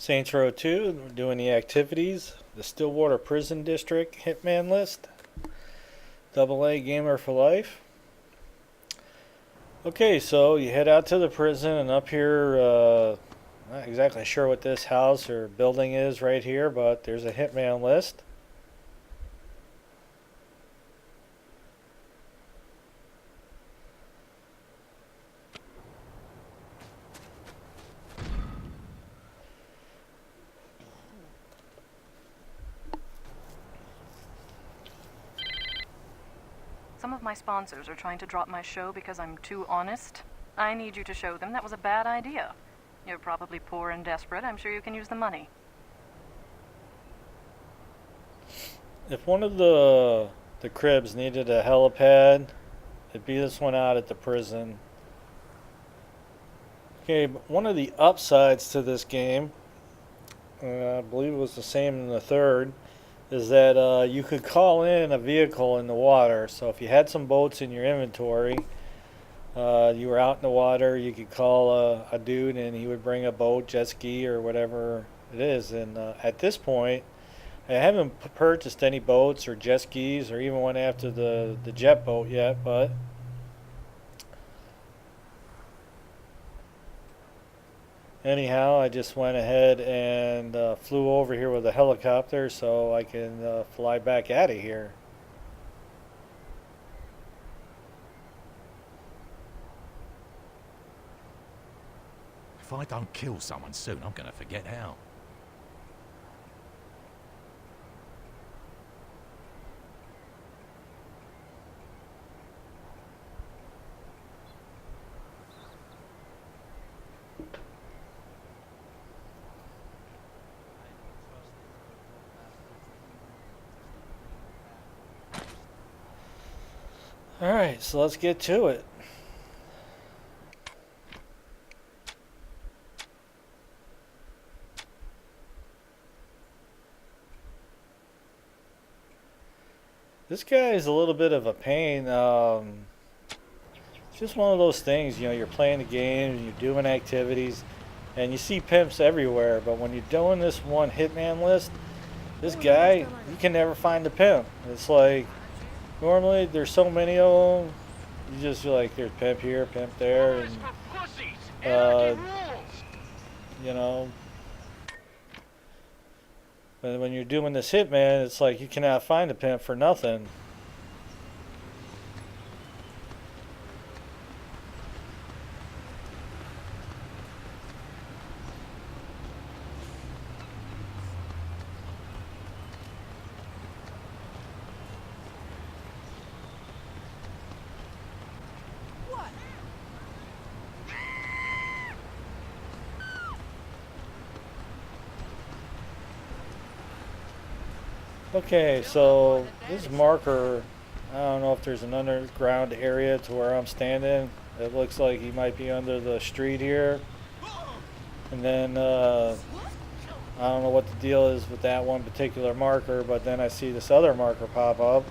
Saints Row 2, we're doing the activities. The Stillwater Prison District Hitman list. AA Gamer for Life. Okay, so you head out to the prison, and up here, not exactly sure what this house or building is right here, but there's a Hitman list. Some of my sponsors are trying to drop my show because I'm too honest. I need you to show them that was a bad idea. You're probably poor and desperate. I'm sure you can use the money. If one of the cribs needed a helipad, it'd be this one out at the prison. Okay, but one of the upsides to this game, I believe it was the same in the third, is that you could call in a vehicle in the water. So if you had some boats in your inventory, you were out in the water, you could call a dude and he would bring a boat, jet ski, or whatever it is. And at this point, I haven't purchased any boats or jet skis or even went after the jet boat yet, but anyhow, I just went ahead and flew over here with a helicopter so I can fly back out of here. If I don't kill someone soon, I'm gonna forget how. Alright, so let's get to it. This guy is a little bit of a pain. It's just one of those things, you know, you're playing the game, you're doing activities, and you see pimps everywhere, but when you're doing this one Hitman list, this guy, you can never find a pimp. It's like, normally there's so many of them, you just feel like there's pimp here, pimp there, and you know. But when you're doing this Hitman, it's like you cannot find a pimp for nothing. Okay, so this marker, I don't know if there's an underground area to where I'm standing. It looks like he might be under the street here. And then, I don't know what the deal is with that one particular marker, but then I see this other marker pop up.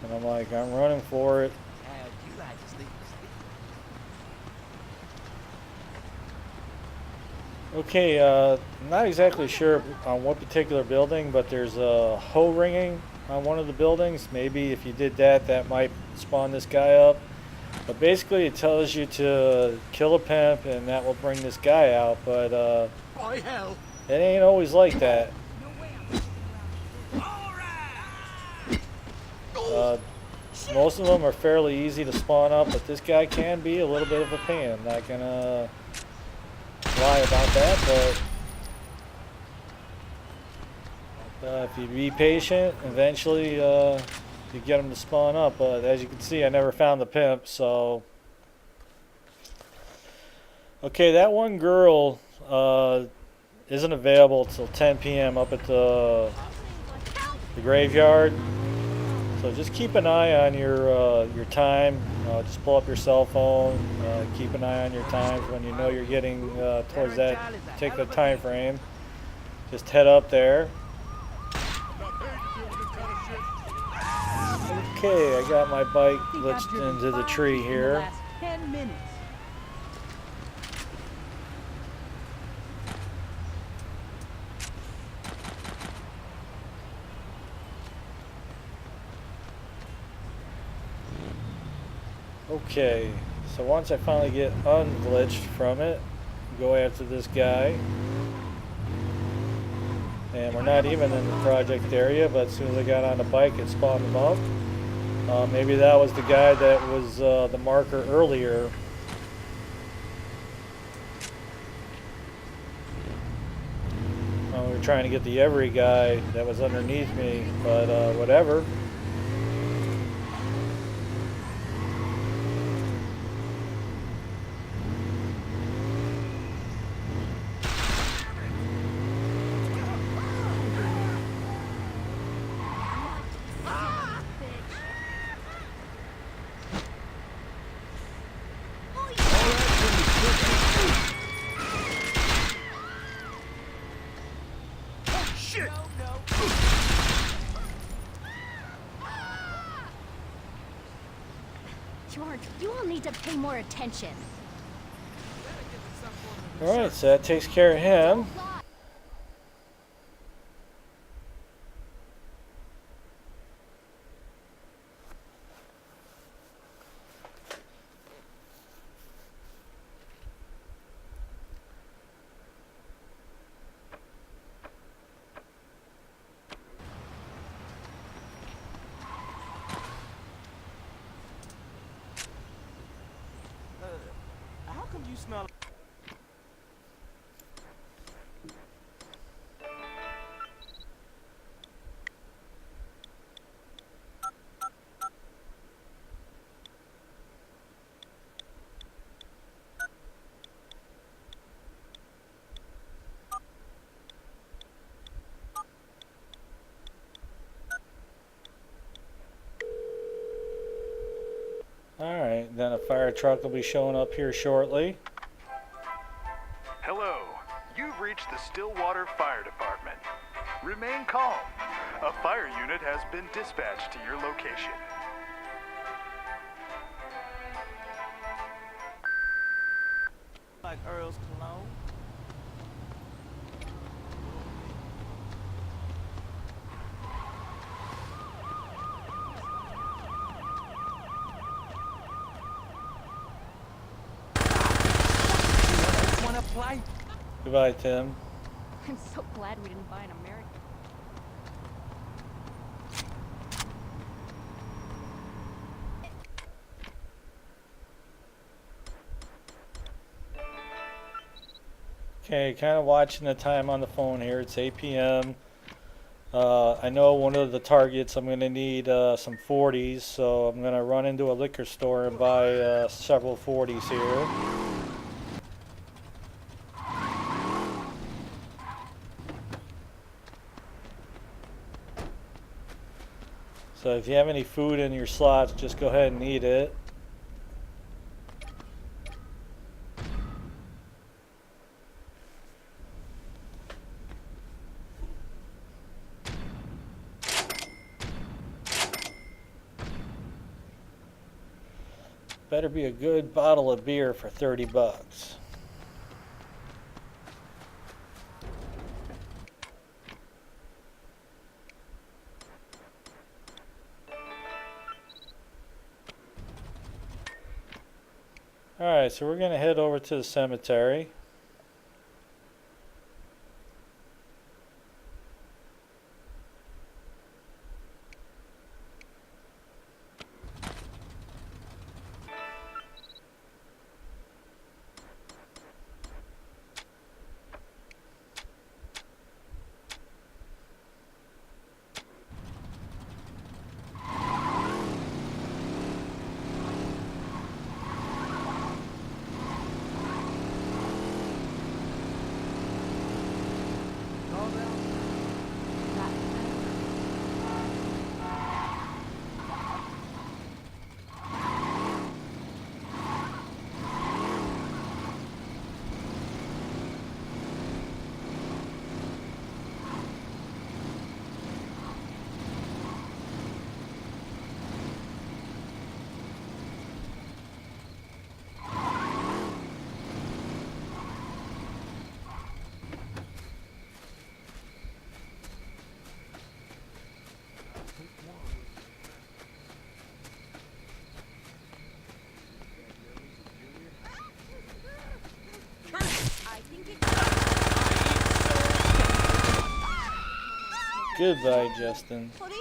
And I'm like, I'm running for it. Okay, I'm not exactly sure on what particular building, but there's a hoe ringing on one of the buildings. Maybe if you did that, that might spawn this guy up. But basically, it tells you to kill a pimp, and that will bring this guy out. But it ain't always like that. Most of them are fairly easy to spawn up, but this guy can be a little bit of a pain. I'm not gonna lie about that, but if you be patient, eventually you get them to spawn up. But as you can see, I never found the pimp, so okay, that one girl isn't available till 10 p.m. up at the graveyard. So just keep an eye on your time. Just pull up your cell phone. Keep an eye on your times when you know you're getting towards that particular time frame. Just head up there. Okay, I got my bike glitched into the tree here. Okay, so once I finally get unglitched from it, go after this guy. And we're not even in the project area, but as soon as I got on the bike, it spawned them up. Maybe that was the guy that was the marker earlier. We were trying to get the every guy that was underneath me, but whatever. George, you all need to pay more attention. Alright, so that takes care of him. How come you smell? Alright, then a fire truck will be showing up here shortly. Hello, you've reached the Stillwater Fire Department. Remain calm. A fire unit has been dispatched to your location. Like Earl's cologne. Wanna play? Goodbye, Tim. I'm so glad we didn't buy an American. Okay, kind of watching the time on the phone here. It's 8 p.m. I know one of the targets I'm going to need some 40s, so I'm going to run into a liquor store and buy several 40s here. So if you have any food in your slots, just go ahead and eat it. Better be a good bottle of beer for 30 bucks. Alright, so we're going to head over to the cemetery. Goodbye, Justin. Police?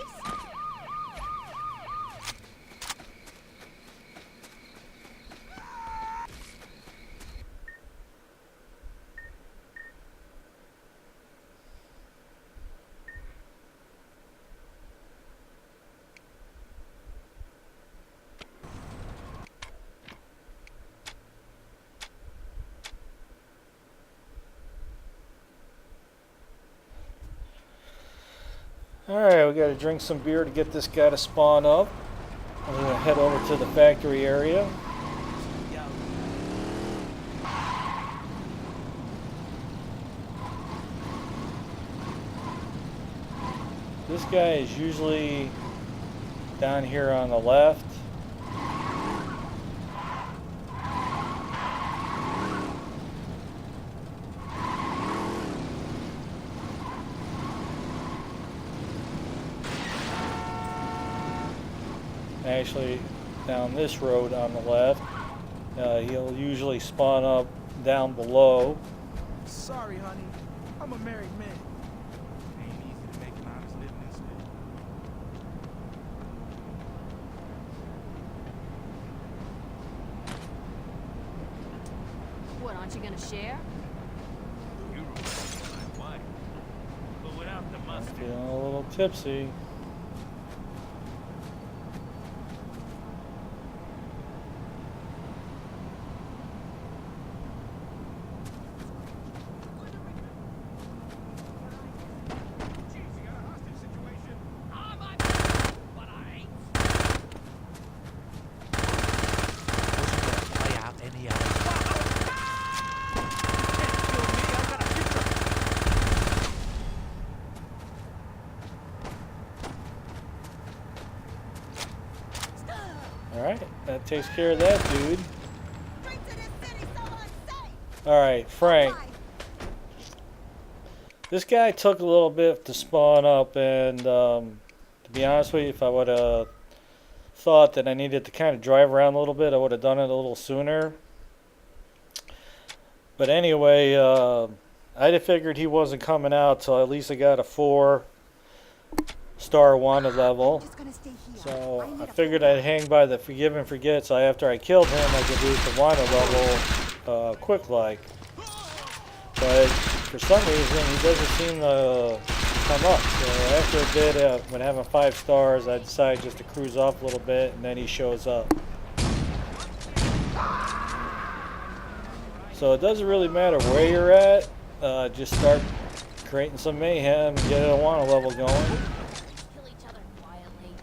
Alright, we gotta drink some beer to get this guy to spawn up. I'm gonna head over to the factory area. Yo, This guy is usually down here on the left. Actually, down this road on the left. He'll usually spawn up down below. sorry, honey. I'm a married man. Ain't easy to make an honest living in this world. What, aren't you gonna share? You remember my wife, but without the I'm mustard. feeling a little tipsy. Play out any other. Alright, that takes care of that dude. Alright, Frank. This guy took a little bit to spawn up, and to be honest with you, if I would have thought that I needed to kind of drive around a little bit, I would have done it a little sooner. But anyway, I'd have figured he wasn't coming out till at least I got a 4-star wanted level. So I figured I'd hang by the forgive and forget, so after I killed him I could lose the wanted level quick like. But for some reason he doesn't seem to come up. So after a bit, when having 5 stars, I decided just to cruise off a little bit, and then he shows up. So it doesn't really matter where you're at. Just start creating some mayhem and get a wanted level going. Kill each other quietly.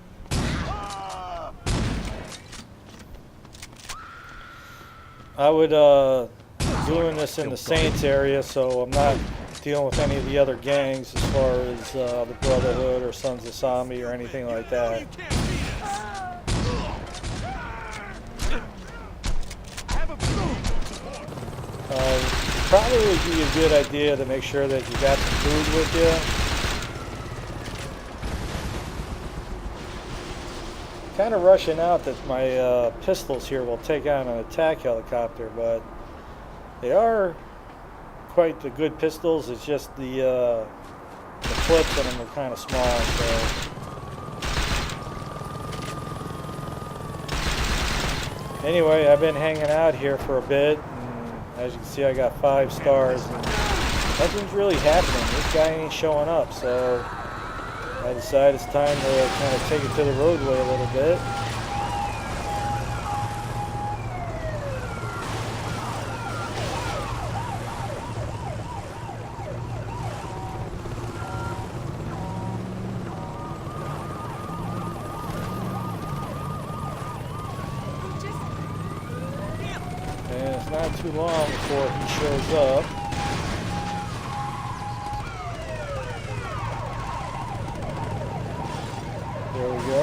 I would doing this in the Saints area, so I'm not dealing with any of the other gangs as far as the Brotherhood or Sons of Sami or anything like that. Probably would be a good idea to make sure that you got some food with you. Kind of rushing out that my pistols here will take out an attack helicopter, but they are quite the good pistols. It's just the clips on them are kind of small. So anyway, I've been hanging out here for a bit. As you can see, I got 5 stars, and nothing's really happening. This guy ain't showing up, so I decided it's time to kind of take it to the roadway a little bit. And it's not too long before he shows up. There we go.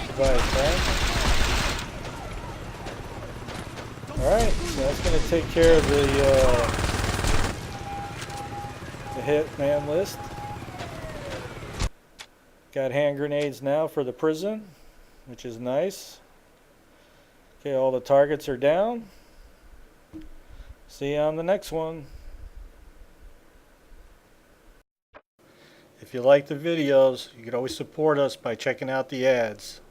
Goodbye, Frank. Alright, so that's going to take care of the Hitman list. Got hand grenades now for the prison, which is nice. Okay, all the targets are down. See you on the next one. If you like the videos, you can always support us by checking out the ads.